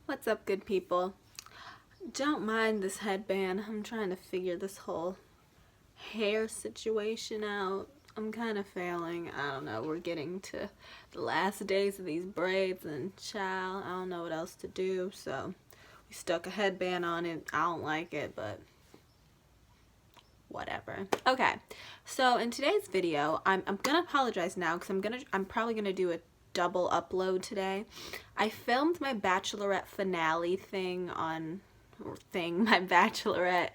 What's up, good people? Don't mind this headband. I'm trying to figure this whole hair situation out. I'm kind of failing. I don't know. We're getting to the last days of these braids, and child, I don't know what else to do. So we stuck a headband on it. I don't like it, but whatever. Okay, so in today's video, I'm gonna apologize now because I'm probably gonna do a double upload today. I filmed my bachelorette finale my bachelorette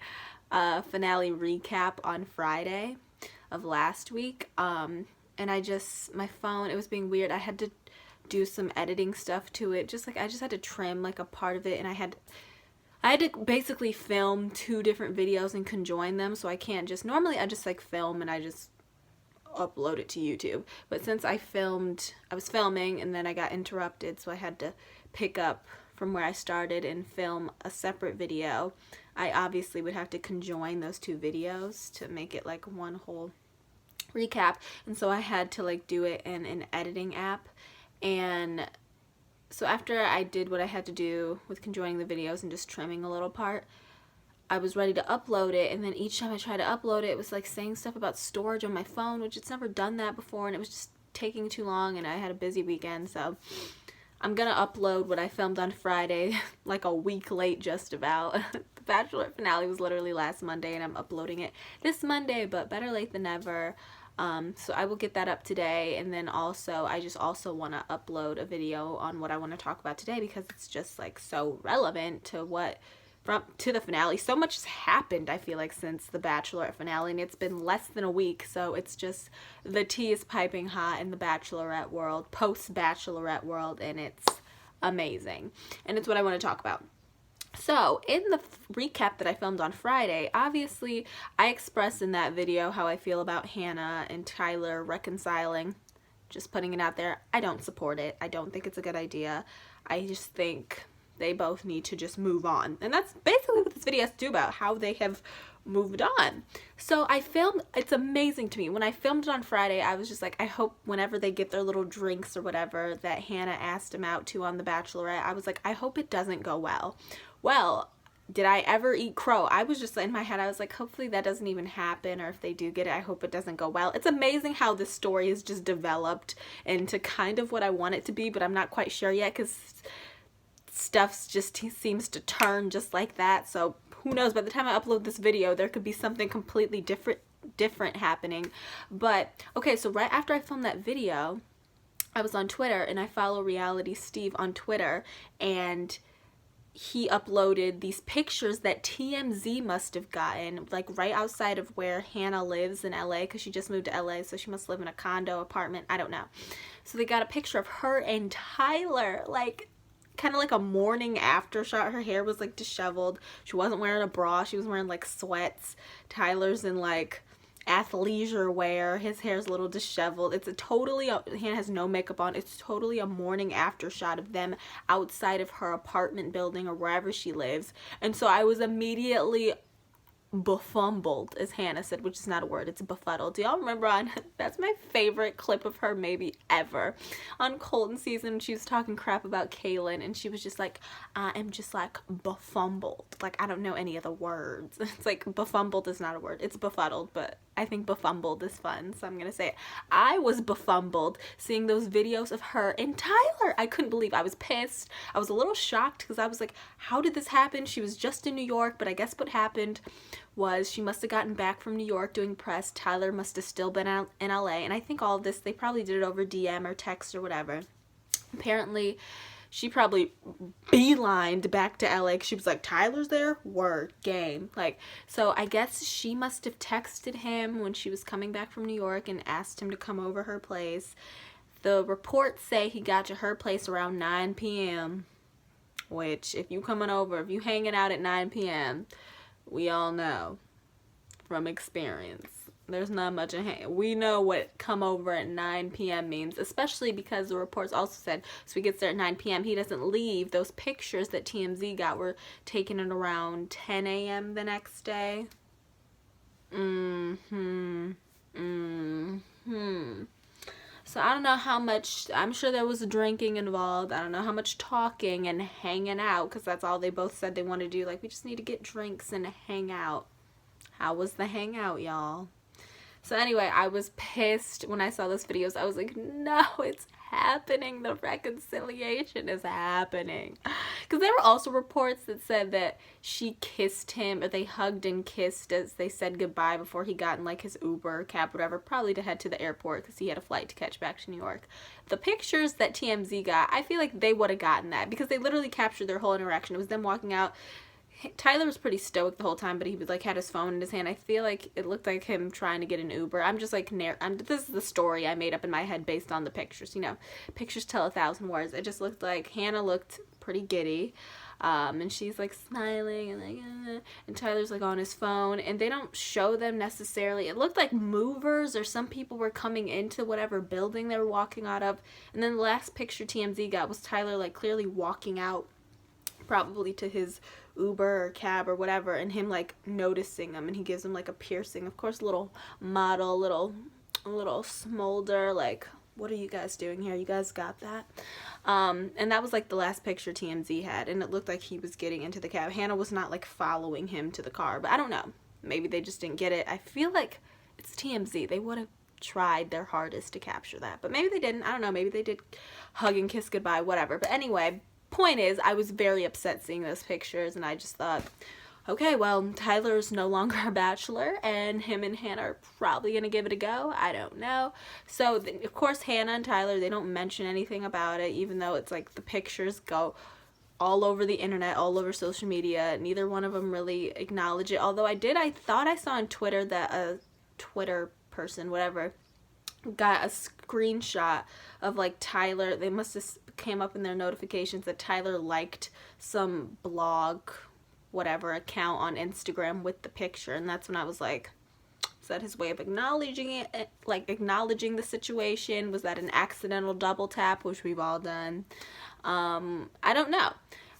finale recap on Friday of last week, and my phone, it was being weird. I had to do some editing stuff to it, I just had to trim like a part of it, and I had to basically film two different videos and conjoin them, so I can't just, normally I just like film and I just upload it to YouTube. But since I was filming and then I got interrupted, so I had to pick up from where I started and film a separate video. I obviously would have to conjoin those two videos to make it like one whole recap, and so I had to like do it in an editing app. And so after I did what I had to do with conjoining the videos and just trimming a little part, I was ready to upload it, and then each time I tried to upload it, it was like saying stuff about storage on my phone, which it's never done that before, and it was just taking too long, and I had a busy weekend. So I'm gonna upload what I filmed on Friday like a week late just about. The Bachelor finale was literally last Monday, and I'm uploading it this Monday, but better late than never. So I will get that up today, and then also I just also want to upload a video on what I want to talk about today, because it's just like so relevant to the finale. So much has happened, I feel like, since the Bachelorette finale, and it's been less than a week, so it's just, the tea is piping hot in the Bachelorette world, post-Bachelorette world, and it's amazing. And it's what I want to talk about. So, in the recap that I filmed on Friday, obviously, I expressed in that video how I feel about Hannah and Tyler reconciling. Just putting it out there. I don't support it. I don't think it's a good idea. I just think they both need to just move on. And that's basically what this video has to do, about how they have moved on. So I filmed, it's amazing to me. When I filmed it on Friday, I was just like, I hope whenever they get their little drinks or whatever that Hannah asked him out to on The Bachelorette, I was like, I hope it doesn't go well. Well, did I ever eat crow? I was just in my head, I was like, hopefully that doesn't even happen, or if they do get it, I hope it doesn't go well. It's amazing how this story is just developed into kind of what I want it to be, but I'm not quite sure yet, because stuff just seems to turn just like that. So who knows, by the time I upload this video, there could be something completely different happening. But okay, so right after I filmed that video, I was on Twitter, and I follow Reality Steve on Twitter, and he uploaded these pictures that TMZ must have gotten, like right outside of where Hannah lives in LA, because she just moved to LA, so she must live in a condo apartment, I don't know. So they got a picture of her and Tyler, like kind of like a morning after shot. Her hair was like disheveled. She wasn't wearing a bra. She was wearing like sweats. Tyler's in like athleisure wear. His hair's a little disheveled. Hannah has no makeup on. It's totally a morning after shot of them outside of her apartment building or wherever she lives. And so I was immediately befumbled, as Hannah said, which is not a word, it's befuddled. Do y'all remember that's my favorite clip of her maybe ever, on Colton season, she was talking crap about Kaylin, and she was just like, I am just like befumbled, like I don't know any other words. It's like befumbled is not a word, it's befuddled, but I think befumbled is fun, so I'm gonna say it. I was befumbled seeing those videos of her and Tyler. I couldn't believe. I was pissed. I was a little shocked, because I was like, how did this happen? She was just in New York, but I guess what happened was she must have gotten back from New York doing press. Tyler must have still been out in LA, and I think all of this, they probably did it over DM or text or whatever. Apparently, she probably beelined back to LA, because she was like, Tyler's there? Word, game. Like, so I guess she must have texted him when she was coming back from New York and asked him to come over her place. The reports say he got to her place around 9 p.m., which, if you hanging out at 9 p.m., we all know from experience, there's not much we know what come over at 9 p.m. means, especially because the reports also said, so he gets there at 9 p.m. He doesn't leave. Those pictures that TMZ got were taken at around 10 a.m. the next day. So So I don't know how much, I'm sure there was drinking involved. I don't know how much talking and hanging out, because that's all they both said they want to do. Like, we just need to get drinks and hang out. How was the hangout, y'all? So anyway, I was pissed when I saw those videos. I was like, no, it's happening. The reconciliation is happening. Because there were also reports that said that she kissed him, or they hugged and kissed as they said goodbye before he got in like his Uber, cab, whatever, probably to head to the airport because he had a flight to catch back to New York. The pictures that TMZ got, I feel like they would have gotten that because they literally captured their whole interaction. It was them walking out. Tyler was pretty stoic the whole time, but he was like had his phone in his hand. I feel like it looked like him trying to get an Uber. I'm just like, this is the story I made up in my head based on the pictures. You know, pictures tell 1,000 words. It just looked like Hannah looked pretty giddy, and she's like smiling and like, and Tyler's like on his phone, and they don't show them necessarily. It looked like movers or some people were coming into whatever building they were walking out of, and then the last picture TMZ got was Tyler like clearly walking out, probably to his Uber or cab or whatever, and him like noticing them, and he gives him like a piercing, of course, little model, little smolder, like, what are you guys doing here? You guys got that? And that was like the last picture TMZ had, and it looked like he was getting into the cab. Hannah was not like following him to the car, but I don't know, maybe they just didn't get it. I feel like it's TMZ, they would have tried their hardest to capture that, but maybe they didn't. I don't know, maybe they did hug and kiss goodbye, whatever. But anyway, point is, I was very upset seeing those pictures, and I just thought, okay, well, Tyler's no longer a bachelor, and him and Hannah are probably gonna give it a go. I don't know. So of course Hannah and Tyler, they don't mention anything about it, even though it's like the pictures go all over the internet, all over social media. Neither one of them really acknowledge it, although I thought I saw on Twitter that a Twitter person, whatever, got a screenshot of like Tyler, they must have came up in their notifications that Tyler liked some blog whatever account on Instagram with the picture, and that's when I was like, is that his way of acknowledging it, like acknowledging the situation? Was that an accidental double tap, which we've all done? I don't know.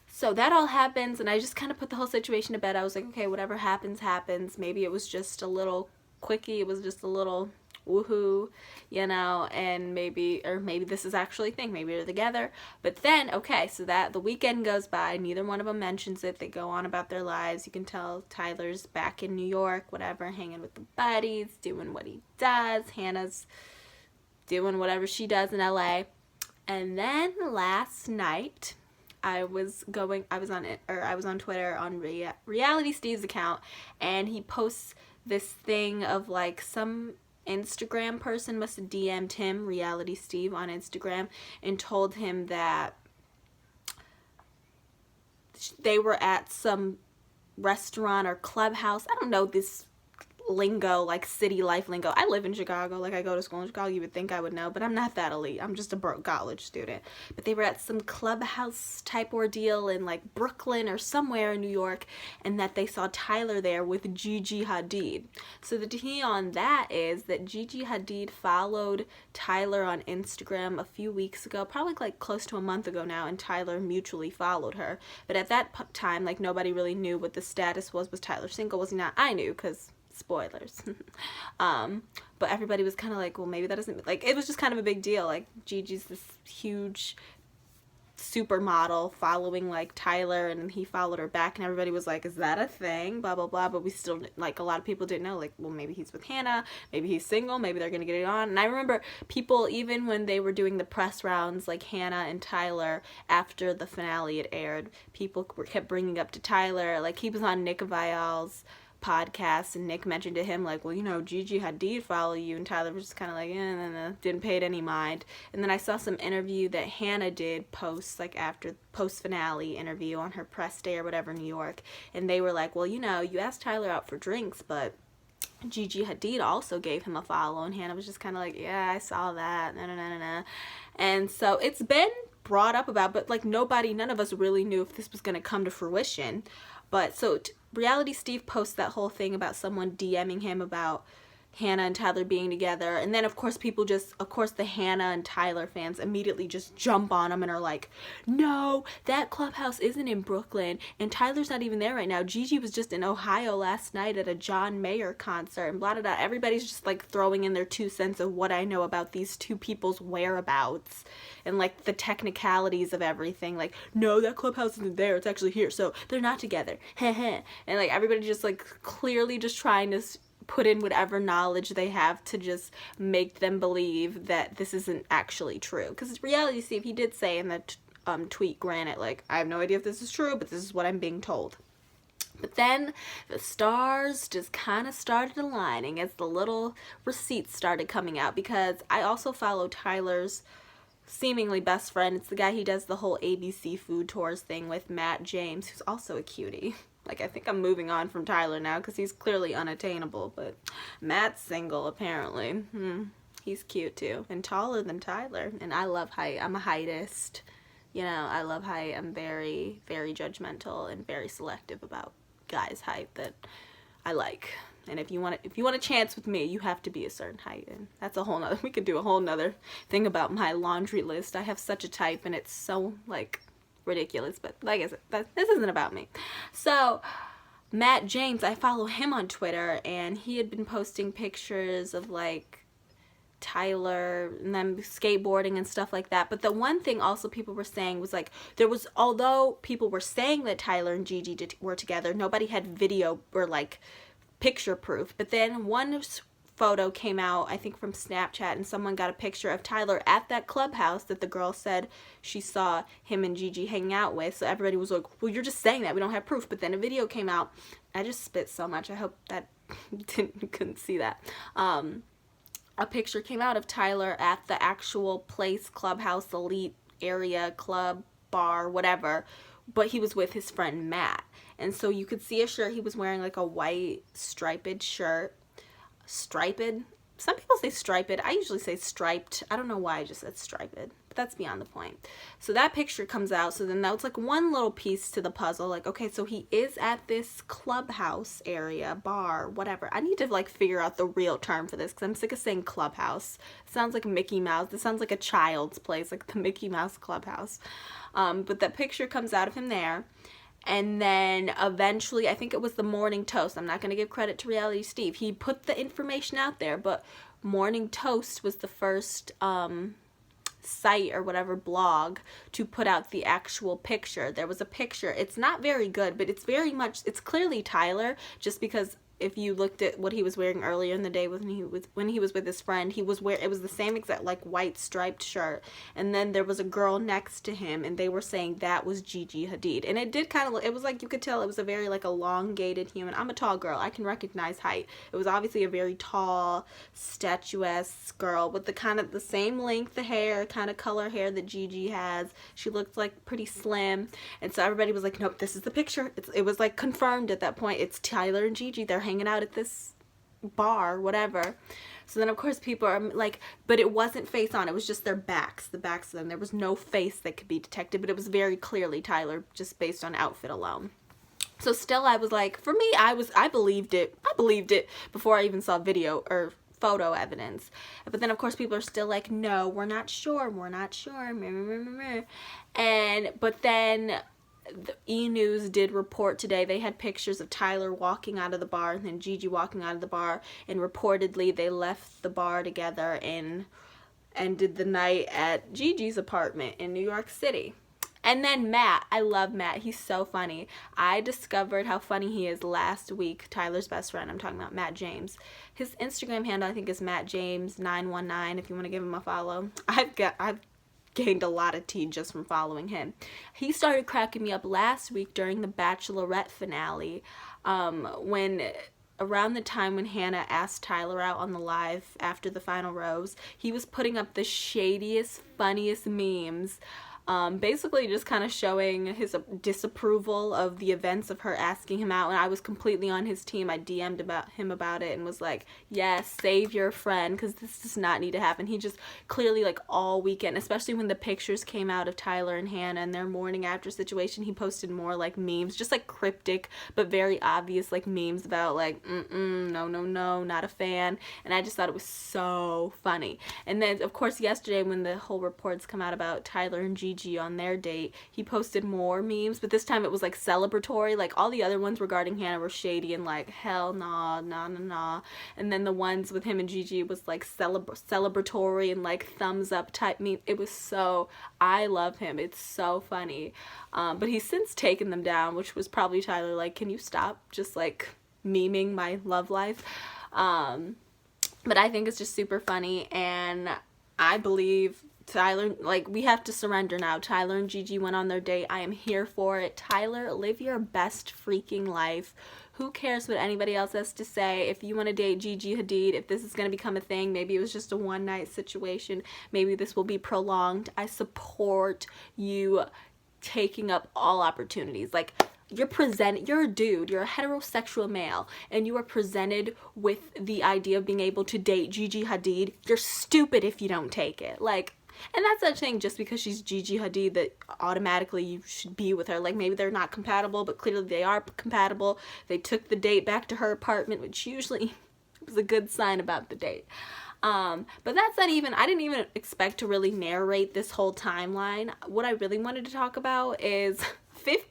So that all happens, and I just kind of put the whole situation to bed. I was like, okay, whatever happens happens. Maybe it was just a little quickie, it was just a little woohoo, you know, and maybe this is actually a thing, maybe they're together. But then, okay, so that the weekend goes by, neither one of them mentions it, they go on about their lives. You can tell Tyler's back in New York, whatever, hanging with the buddies, doing what he does. Hannah's doing whatever she does in LA. And then last night, I was on Twitter on Reality Steve's account, and he posts this thing of like some Instagram person must have DM'd him, Reality Steve, on Instagram, and told him that they were at some restaurant or clubhouse. I don't know this lingo, like city life lingo. I live in Chicago, like I go to school in Chicago. You would think I would know, but I'm not that elite. I'm just a broke college student. But they were at some clubhouse type ordeal in like Brooklyn or somewhere in New York, and that they saw Tyler there with Gigi Hadid. So the tea on that is that Gigi Hadid followed Tyler on Instagram a few weeks ago, probably like close to a month ago now, and Tyler mutually followed her. But at that time, like nobody really knew what the status was. Was Tyler single? Was he not? I knew, because spoilers. But everybody was kind of like, well, maybe that doesn't, like, it was just kind of a big deal. Like, Gigi's this huge supermodel following like Tyler, and he followed her back, and everybody was like, is that a thing, blah blah blah. But we still, like, a lot of people didn't know, like, well, maybe he's with Hannah, maybe he's single, maybe they're gonna get it on. And I remember people, even when they were doing the press rounds, like Hannah and Tyler, after the finale had aired, people kept bringing up to Tyler, like, he was on Nick Viall's podcast, and Nick mentioned to him, like, well, you know, Gigi Hadid follow you, and Tyler was just kind of like, didn't pay it any mind. And then I saw some interview that Hannah did post, like, after post-finale interview on her press day or whatever in New York, and they were like, well, you know, you asked Tyler out for drinks, but Gigi Hadid also gave him a follow, and Hannah was just kind of like, yeah, I saw that, and so it's been brought up about, but like none of us really knew if this was going to come to fruition. But so Reality Steve posts that whole thing about someone DMing him about Hannah and Tyler being together. And then of course people just, of course the Hannah and Tyler fans immediately just jump on them and are like, no, that clubhouse isn't in Brooklyn and Tyler's not even there right now. Gigi was just in Ohio last night at a John Mayer concert and blah blah blah. Everybody's just like throwing in their 2 cents of what I know about these two people's whereabouts and like the technicalities of everything. Like, no, that clubhouse isn't there, it's actually here, so they're not together. And like everybody just like clearly just trying to put in whatever knowledge they have to just make them believe that this isn't actually true. Because reality, Steve, he did say in the tweet, granted, like, I have no idea if this is true, but this is what I'm being told. But then the stars just kind of started aligning as the little receipts started coming out, because I also follow Tyler's seemingly best friend. It's the guy he does the whole ABC food tours thing with, Matt James, who's also a cutie. Like, I think I'm moving on from Tyler now because he's clearly unattainable, but Matt's single, apparently. He's cute, too, and taller than Tyler, and I love height. I'm a heightist. You know, I love height. I'm very, very judgmental and very selective about guys' height that I like. And if you want a chance with me, you have to be a certain height, and that's a whole nother, we could do a whole nother thing about my laundry list. I have such a type, and it's so, like, ridiculous, but like I said, this isn't about me. So Matt James, I follow him on Twitter, and he had been posting pictures of like Tyler and them skateboarding and stuff like that. But the one thing also people were saying was like, there was, although people were saying that Tyler and Gigi were together, nobody had video or like picture proof. But then one photo came out, I think from Snapchat, and someone got a picture of Tyler at that clubhouse that the girl said she saw him and Gigi hanging out with. So everybody was like, well, you're just saying that, we don't have proof. But then a video came out. I just spit so much, I hope that couldn't see that. A picture came out of Tyler at the actual place, clubhouse, elite area, club, bar, whatever, but he was with his friend Matt. And so you could see a shirt, he was wearing like a white striped shirt. Striped? Some people say striped. I usually say striped. I don't know why I just said striped, but that's beyond the point. So that picture comes out. So then that was like one little piece to the puzzle. Like, okay, so he is at this clubhouse area, bar, whatever. I need to like figure out the real term for this because I'm sick of saying clubhouse. It sounds like Mickey Mouse. It sounds like a child's place, like the Mickey Mouse clubhouse. But that picture comes out of him there. And then eventually, I think it was the Morning Toast. I'm not going to give credit to Reality Steve. He put the information out there, but Morning Toast was the first site or whatever blog to put out the actual picture. There was a picture. It's not very good, but it's very much, it's clearly Tyler, just because if you looked at what he was wearing earlier in the day when he was with his friend, it was the same exact like white striped shirt, and then there was a girl next to him, and they were saying that was Gigi Hadid, and it did kind of look, it was like you could tell it was a very like elongated human. I'm a tall girl, I can recognize height. It was obviously a very tall, statuesque girl with the kind of the same length of hair, kind of color hair that Gigi has. She looked like pretty slim, and so everybody was like, nope, this is the picture. It was like confirmed at that point. It's Tyler and Gigi. They're hanging out at this bar, whatever. So then of course people are like, but it wasn't face on, it was just their backs, the backs of them. There was no face that could be detected, but it was very clearly Tyler just based on outfit alone. So still I was like, for me, I believed it before I even saw video or photo evidence. But then of course people are still like, no, we're not sure. And but then the E! News did report today they had pictures of Tyler walking out of the bar and then Gigi walking out of the bar, and reportedly they left the bar together and ended the night at Gigi's apartment in New York City. And then Matt, I love Matt, he's so funny. I discovered how funny he is last week. Tyler's best friend, I'm talking about Matt James. His Instagram handle I think is mattjames919 if you want to give him a follow. I've gained a lot of tea just from following him. He started cracking me up last week during the Bachelorette finale, when around the time when Hannah asked Tyler out on the live after the final rose, he was putting up the shadiest, funniest memes basically just kind of showing his disapproval of the events of her asking him out, and I was completely on his team. I DM'd him about it and was like, yes, save your friend, because this does not need to happen. He just clearly, like, all weekend, especially when the pictures came out of Tyler and Hannah and their morning after situation, he posted more, like, memes, just, like, cryptic but very obvious, like, memes about, like, no, not a fan, and I just thought it was so funny. And then, of course, yesterday when the whole reports come out about Tyler and Gigi on their date, he posted more memes, but this time it was like celebratory. Like, all the other ones regarding Hannah were shady and like, hell nah, and then the ones with him and Gigi was like celebratory and like thumbs up type meme. It was so, I love him, it's so funny. But he's since taken them down, which was probably Tyler like, can you stop just like memeing my love life? But I think it's just super funny, and I believe Tyler, like, we have to surrender now. Tyler and Gigi went on their date. I am here for it. Tyler, live your best freaking life. Who cares what anybody else has to say? If you want to date Gigi Hadid, if this is going to become a thing, maybe it was just a one-night situation. Maybe this will be prolonged. I support you taking up all opportunities. Like, you're a dude, you're a heterosexual male, and you are presented with the idea of being able to date Gigi Hadid. You're stupid if you don't take it. Like, and that's the thing, just because she's Gigi Hadid that automatically you should be with her. Like, maybe they're not compatible, but clearly they are compatible. They took the date back to her apartment, which usually was a good sign about the date. But that's not even, I didn't even expect to really narrate this whole timeline. What I really wanted to talk about is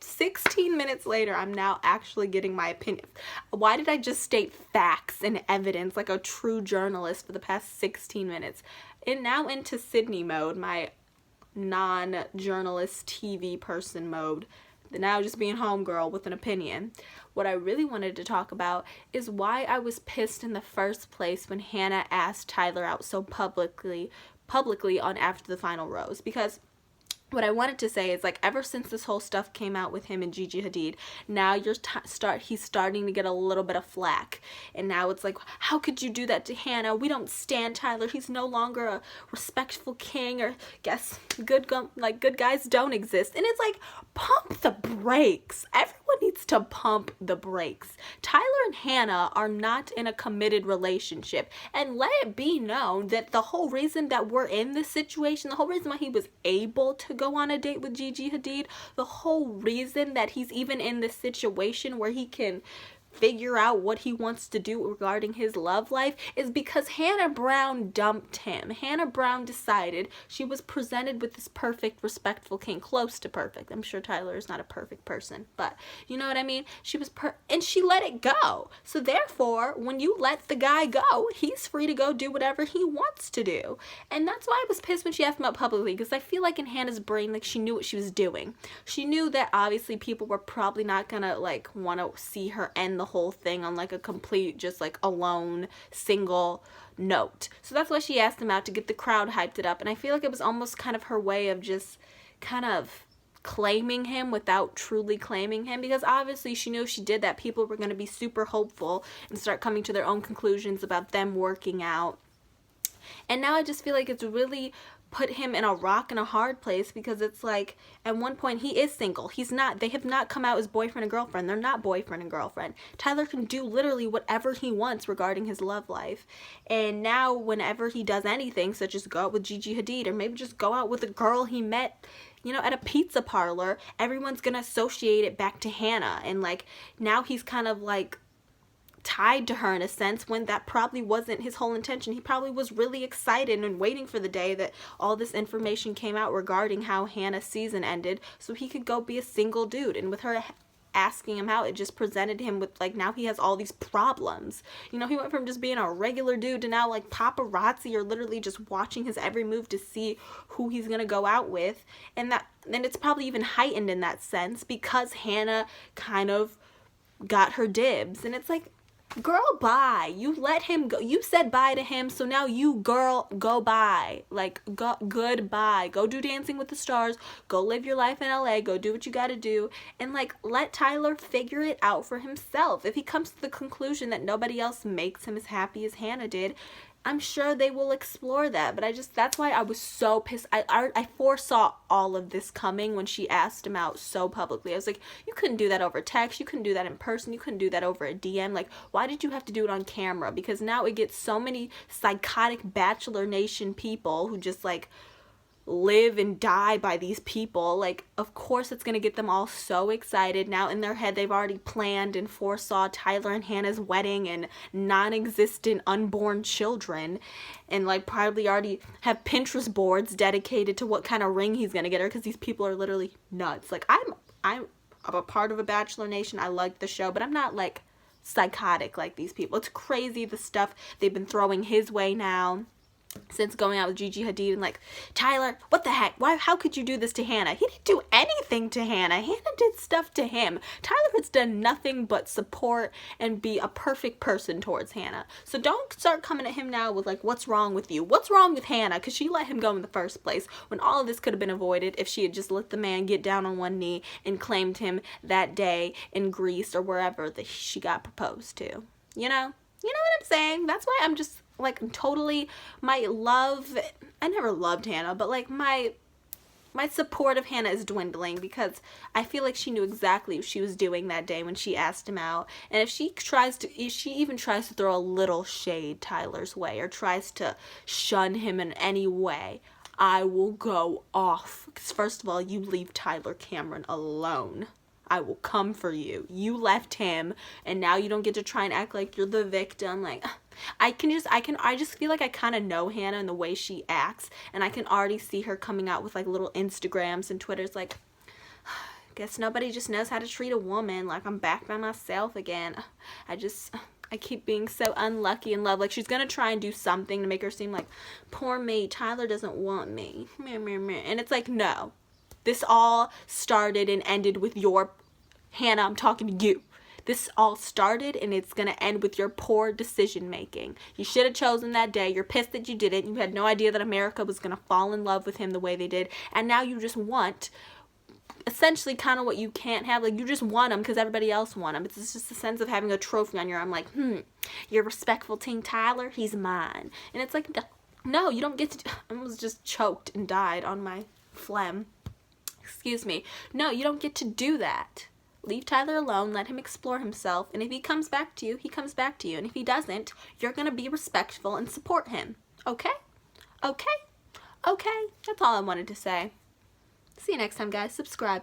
16 minutes later, I'm now actually getting my opinion. Why did I just state facts and evidence like a true journalist for the past 16 minutes? And now into Sydney mode, my non-journalist TV person mode. Now just being homegirl with an opinion. What I really wanted to talk about is why I was pissed in the first place when Hannah asked Tyler out so publicly on After the Final Rose. Because what I wanted to say is, like, ever since this whole stuff came out with him and Gigi Hadid, now he's starting to get a little bit of flack. And now it's like, how could you do that to Hannah? We don't stand Tyler. He's no longer a respectful king, or guess good guys don't exist. And it's like, pump the brakes. Everyone needs to pump the brakes. Tyler and Hannah are not in a committed relationship. And let it be known that the whole reason that we're in this situation, the whole reason why he was able to go on a date with Gigi Hadid, the whole reason that he's even in this situation where he can figure out what he wants to do regarding his love life is because Hannah Brown dumped him. Hannah Brown decided she was presented with this perfect, respectful king, close to perfect. I'm sure Tyler is not a perfect person, but you know what I mean? She was and she let it go. So therefore, when you let the guy go, he's free to go do whatever he wants to do. And that's why I was pissed when she asked him out publicly, because I feel like in Hannah's brain, like, she knew what she was doing. She knew that obviously people were probably not gonna, like, want to see her end the whole thing on like a complete, just like alone single note. So that's why she asked him out, to get the crowd hyped it up. And I feel like it was almost kind of her way of just kind of claiming him without truly claiming him, because obviously she knew if she did that, people were going to be super hopeful and start coming to their own conclusions about them working out. And now I just feel like it's really put him in a rock and a hard place, because it's like, at one point he is single. They have not come out as boyfriend and girlfriend. They're not boyfriend and girlfriend. Tyler can do literally whatever he wants regarding his love life. And now whenever he does anything, such as go out with Gigi Hadid, or maybe just go out with a girl he met, you know, at a pizza parlor, everyone's gonna associate it back to Hannah. And like, now he's kind of like tied to her in a sense, when that probably wasn't his whole intention. He probably was really excited and waiting for the day that all this information came out regarding how Hannah's season ended, so he could go be a single dude. And with her asking him out, it just presented him with, like, now he has all these problems. You know, he went from just being a regular dude to now, like, paparazzi are literally just watching his every move to see who he's gonna go out with. And it's probably even heightened in that sense because Hannah kind of got her dibs. And it's like, girl, bye. You let him go. You said bye to him, so now you, girl, go bye. Like, goodbye. Go do Dancing with the Stars. Go live your life in LA. Go do what you gotta do. And, like, let Tyler figure it out for himself. If he comes to the conclusion that nobody else makes him as happy as Hannah did, I'm sure they will explore that, but that's why I was so pissed. I foresaw all of this coming when she asked him out so publicly. I was like, you couldn't do that over text, you couldn't do that in person, you couldn't do that over a DM. Like, why did you have to do it on camera? Because now it gets so many psychotic Bachelor Nation people who just like live and die by these people. Like, of course it's gonna get them all so excited. Now in their head they've already planned and foresaw Tyler and Hannah's wedding and non-existent unborn children, and like probably already have Pinterest boards dedicated to what kind of ring he's gonna get her, because these people are literally nuts. Like, I'm a part of a Bachelor Nation. I like the show, but I'm not like psychotic like these people. It's crazy the stuff they've been throwing his way now since going out with Gigi Hadid, and like, Tyler, what the heck? Why? How could you do this to Hannah? He didn't do anything to Hannah. Hannah did stuff to him. Tyler has done nothing but support and be a perfect person towards Hannah. So don't start coming at him now with like, what's wrong with you? What's wrong with Hannah? Because she let him go in the first place, when all of this could have been avoided if she had just let the man get down on one knee and claimed him that day in Greece or wherever that she got proposed to. You know what I'm saying? That's why I'm just like totally, my love, I never loved Hannah, but like my support of Hannah is dwindling, because I feel like she knew exactly what she was doing that day when she asked him out. And if she even tries to throw a little shade Tyler's way, or tries to shun him in any way, I will go off. Because first of all, you leave Tyler Cameron alone. I will come for you. You left him, and now you don't get to try and act like you're the victim. Like, I just feel like I kind of know Hannah and the way she acts, and I can already see her coming out with like little Instagrams and Twitters like, guess nobody just knows how to treat a woman. Like, I'm back by myself again. I keep being so unlucky in love. Like, she's gonna try and do something to make her seem like, poor me, Tyler doesn't want me. And it's like, no. This all started and ended with your, Hannah, I'm talking to you. This all started and it's going to end with your poor decision making. You should have chosen that day. You're pissed that you didn't. You had no idea that America was going to fall in love with him the way they did. And now you just want essentially kind of what you can't have. Like, you just want him because everybody else want him. It's just a sense of having a trophy on your arm. Like, you're respectful Team Tyler. He's mine. And it's like, no, you don't get to. I was just choked and died on my phlegm. Excuse me. No, you don't get to do that. Leave Tyler alone. Let him explore himself. And if he comes back to you, he comes back to you. And if he doesn't, you're going to be respectful and support him. Okay? Okay? Okay? That's all I wanted to say. See you next time, guys. Subscribe.